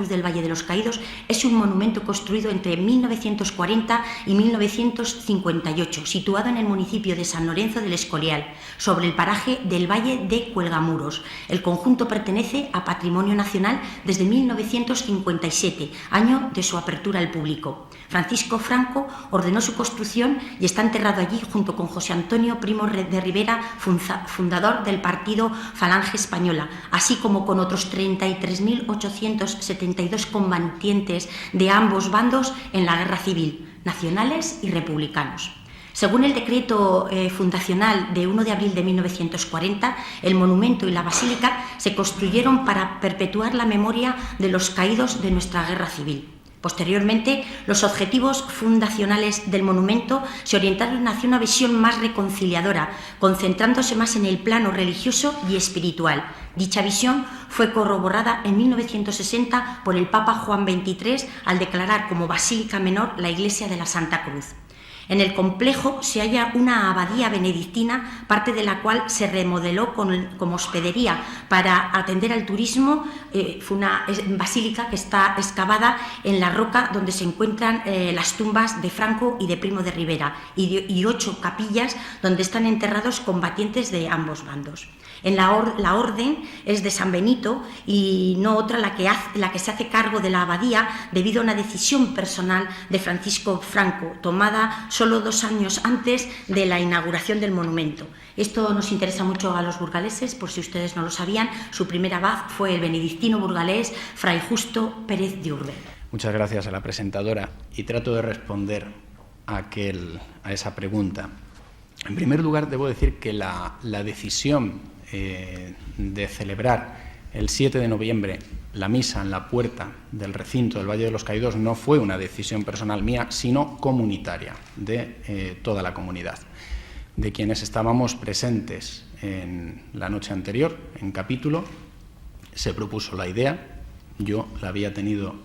Cruz del Valle de los Caídos es un monumento construido entre 1940 y 1958, situado en el municipio de San Lorenzo del Escorial, sobre el paraje del Valle de Cuelgamuros. El conjunto pertenece a Patrimonio Nacional desde 1957, año de su apertura al público. Francisco Franco ordenó su construcción y está enterrado allí junto con José Antonio Primo de Rivera, fundador del partido Falange Española, así como con otros 33.872 combatientes de ambos bandos en la Guerra Civil, nacionales y republicanos. Según el decreto fundacional de 1 de abril de 1940, el monumento y la basílica se construyeron para perpetuar la memoria de los caídos de nuestra Guerra Civil. Posteriormente, los objetivos fundacionales del monumento se orientaron hacia una visión más reconciliadora, concentrándose más en el plano religioso y espiritual. Dicha visión fue corroborada en 1960 por el Papa Juan XXIII al declarar como basílica menor la iglesia de la Santa Cruz. En el complejo se halla una abadía benedictina, parte de la cual se remodeló como hospedería para atender al turismo. Fue una basílica que está excavada en la roca donde se encuentran las tumbas de Franco y de Primo de Rivera y 8 capillas donde están enterrados combatientes de ambos bandos. La orden es de San Benito y no otra la que se hace cargo de la abadía debido a una decisión personal de Francisco Franco, tomada solo 2 años antes de la inauguración del monumento. Esto nos interesa mucho a los burgaleses, por si ustedes no lo sabían. Su primer abad fue el benedictino burgalés Fray Justo Pérez de Urbe. Muchas gracias a la presentadora y trato de responder a esa pregunta. En primer lugar, debo decir que la decisión de celebrar el 7 de noviembre la misa en la puerta del recinto del Valle de los Caídos no fue una decisión personal mía, sino comunitaria de toda la comunidad, de quienes estábamos presentes en la noche anterior, en capítulo. Se propuso la idea, yo la había tenido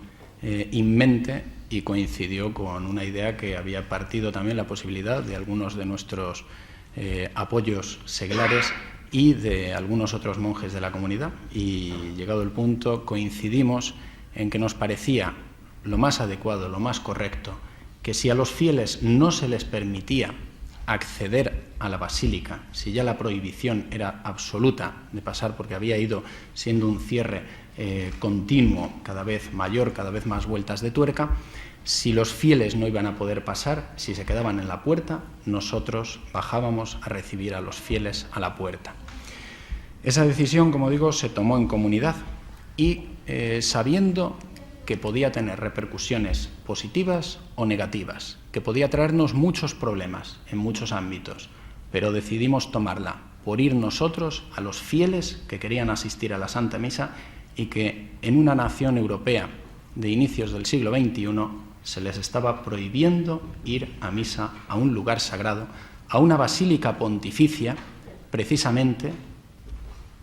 en mente y coincidió con una idea que había partido también la posibilidad de algunos de nuestros apoyos seglares y de algunos otros monjes de la comunidad, y llegado el punto coincidimos en que nos parecía lo más adecuado, lo más correcto, que si a los fieles no se les permitía acceder a la basílica, si ya la prohibición era absoluta de pasar porque había ido siendo un cierre continuo, cada vez mayor, cada vez más vueltas de tuerca, si los fieles no iban a poder pasar, si se quedaban en la puerta, nosotros bajábamos a recibir a los fieles a la puerta. Esa decisión, como digo, se tomó en comunidad y sabiendo que podía tener repercusiones positivas o negativas, que podía traernos muchos problemas en muchos ámbitos, pero decidimos tomarla por ir nosotros a los fieles que querían asistir a la Santa Misa y que en una nación europea de inicios del siglo XXI se les estaba prohibiendo ir a misa a un lugar sagrado, a una basílica pontificia, precisamente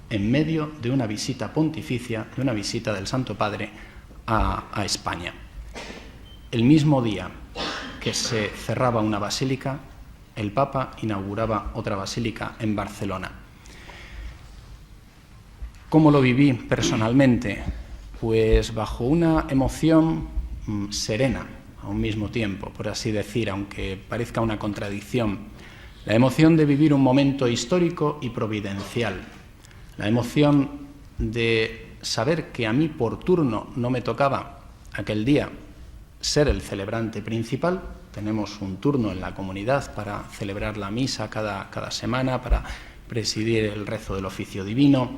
en medio de una visita pontificia, de una visita del Santo Padre a España. El mismo día que se cerraba una basílica, el Papa inauguraba otra basílica en Barcelona. ¿Cómo lo viví personalmente? Pues bajo una emoción serena a un mismo tiempo, por así decir, aunque parezca una contradicción. La emoción de vivir un momento histórico y providencial. La emoción de saber que a mí por turno no me tocaba aquel día ser el celebrante principal. Tenemos un turno en la comunidad para celebrar la misa cada semana, para presidir el rezo del oficio divino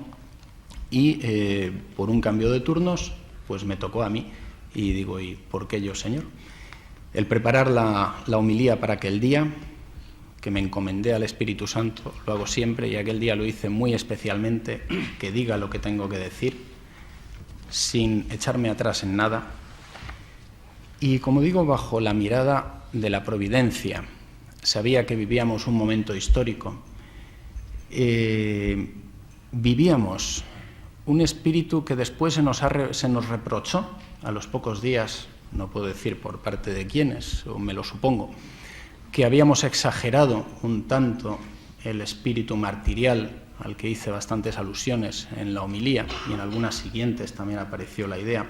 y por un cambio de turnos pues me tocó a mí y digo, ¿y por qué yo, Señor? El preparar la homilía para aquel día, que me encomendé al Espíritu Santo, lo hago siempre y aquel día lo hice muy especialmente, que diga lo que tengo que decir, sin echarme atrás en nada. Y como digo, bajo la mirada de la providencia, sabía que vivíamos un momento histórico, vivíamos un espíritu que después se nos reprochó a los pocos días, no puedo decir por parte de quiénes, o me lo supongo, que habíamos exagerado un tanto el espíritu martirial al que hice bastantes alusiones en la homilía y en algunas siguientes también apareció la idea.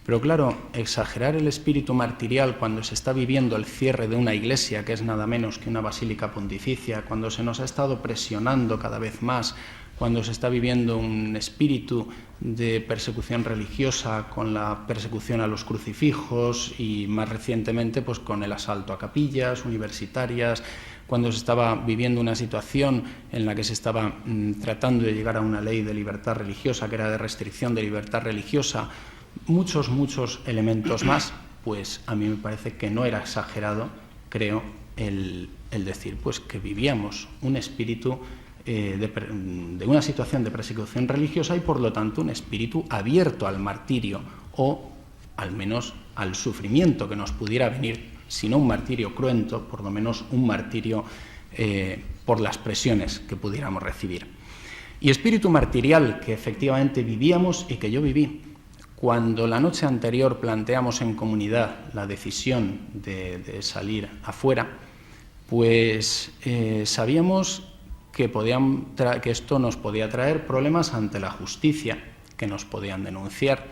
Pero claro, exagerar el espíritu martirial cuando se está viviendo el cierre de una iglesia, que es nada menos que una basílica pontificia, cuando se nos ha estado presionando cada vez más, cuando se está viviendo un espíritu de persecución religiosa con la persecución a los crucifijos y más recientemente pues con el asalto a capillas universitarias, cuando se estaba viviendo una situación en la que se estaba tratando de llegar a una ley de libertad religiosa, que era de restricción de libertad religiosa, muchos elementos más, pues a mí me parece que no era exagerado, creo, el decir pues que vivíamos un espíritu de una situación de persecución religiosa y por lo tanto un espíritu abierto al martirio o al menos al sufrimiento que nos pudiera venir, si no un martirio cruento, por lo menos un martirio por las presiones que pudiéramos recibir. Y espíritu martirial que efectivamente vivíamos y que yo viví. Cuando la noche anterior planteamos en comunidad la decisión de salir afuera, pues sabíamos que esto nos podía traer problemas ante la justicia, que nos podían denunciar,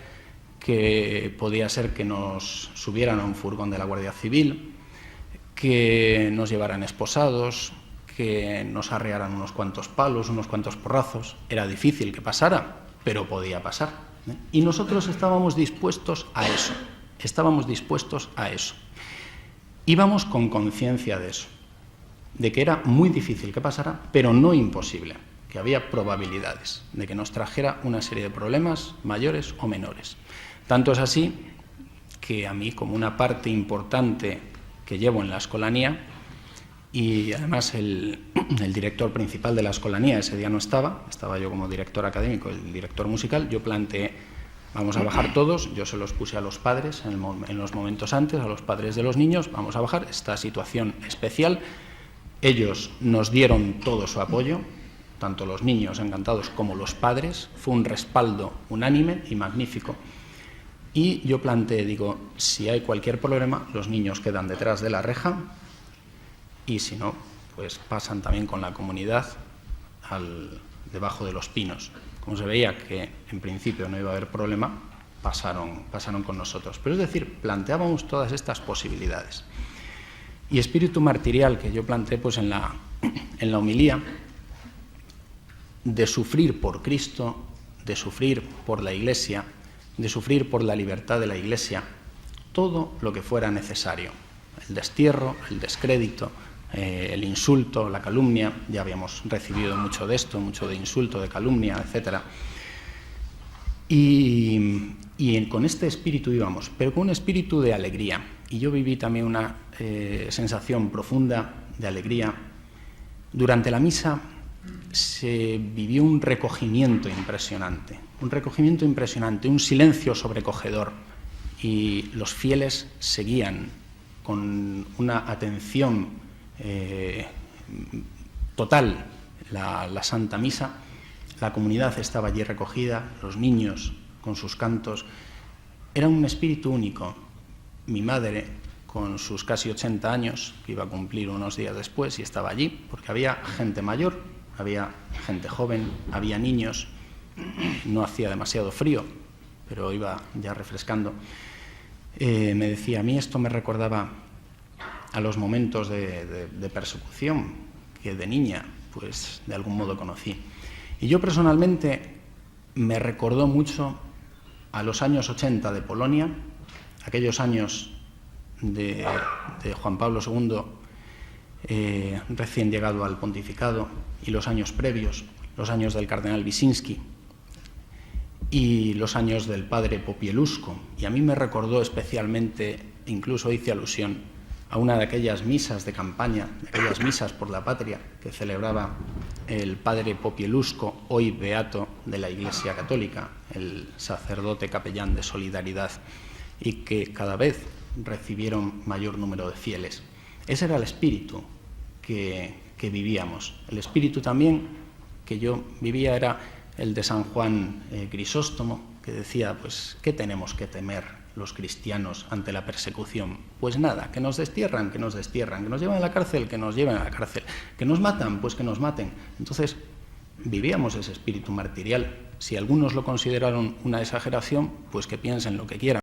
que podía ser que nos subieran a un furgón de la Guardia Civil, que nos llevaran esposados, que nos arrearan unos cuantos palos, unos cuantos porrazos. Era difícil que pasara, pero podía pasar. Y nosotros estábamos dispuestos a eso, Íbamos con conciencia de eso, de que era muy difícil que pasara, pero no imposible, que había probabilidades de que nos trajera una serie de problemas mayores o menores. Tanto es así que a mí, como una parte importante que llevo en la escolanía, y además el director principal de la escolanía ese día no estaba yo como director académico, el director musical, yo planteé, vamos a bajar todos, yo se los puse a los padres en los momentos antes, a los padres de los niños, vamos a bajar esta situación especial. Ellos nos dieron todo su apoyo, tanto los niños encantados como los padres, fue un respaldo unánime y magnífico. Y yo planteé, digo, si hay cualquier problema, los niños quedan detrás de la reja y si no, pues pasan también con la comunidad debajo de los pinos. Como se veía que en principio no iba a haber problema, pasaron con nosotros. Pero es decir, planteábamos todas estas posibilidades. Y espíritu martirial que yo planteé pues en la homilía, de sufrir por Cristo, de sufrir por la Iglesia, de sufrir por la libertad de la Iglesia, todo lo que fuera necesario. El destierro, el descrédito, el insulto, la calumnia, ya habíamos recibido mucho de esto, mucho de insulto, de calumnia, etc. Y con este espíritu íbamos, pero con un espíritu de alegría. Y yo viví también una sensación profunda de alegría. Durante la misa se vivió un recogimiento impresionante, un silencio sobrecogedor, y los fieles seguían con una atención total la Santa Misa. La comunidad estaba allí recogida, los niños con sus cantos. Era un espíritu único. Mi madre, con sus casi 80 años, que iba a cumplir unos días después, y estaba allí, porque había gente mayor, había gente joven, había niños, no hacía demasiado frío, pero iba ya refrescando. Me decía, a mí esto me recordaba a los momentos de persecución que de niña, pues de algún modo conocí. Y yo personalmente me recordó mucho a los años 80 de Polonia, aquellos años de Juan Pablo II, recién llegado al pontificado, y los años previos, los años del cardenal Wyszynski y los años del padre Popieluszko. Y a mí me recordó especialmente, incluso hice alusión a una de aquellas misas de campaña, de aquellas misas por la patria que celebraba el padre Popieluszko, hoy beato de la Iglesia Católica, el sacerdote capellán de Solidaridad, y que cada vez recibieron mayor número de fieles. Ese era el espíritu que vivíamos. El espíritu también que yo vivía era el de San Juan Crisóstomo, que decía, pues, ¿qué tenemos que temer los cristianos ante la persecución? Pues nada, que nos destierran, que nos llevan a la cárcel, que nos lleven a la cárcel, que nos matan, pues que nos maten. Entonces, vivíamos ese espíritu martirial. Si algunos lo consideraron una exageración, pues que piensen lo que quieran.